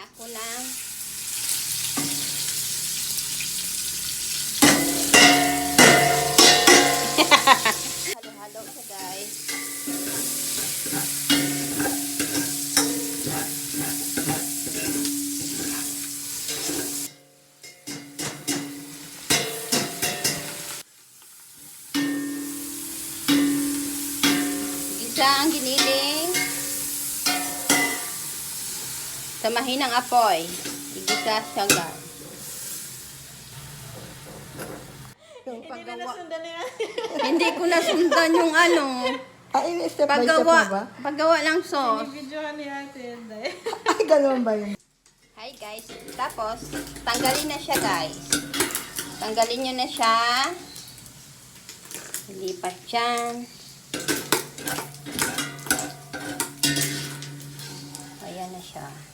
ako ng halo-halo siya, guys. Isa ang giniling sa mahinang apoy. Igisa siya, guys. Yung paggawa. Hindi ko nasundan yung ano. Ay, step by step na ba? Paggawa ng sauce. Binibidyohan ni Ate Inday. Ay, ganun ba yun? Hi, guys. Tapos, tanggalin na siya, guys. Tanggalin nyo na siya. Lipat dyan. Ayan na siya.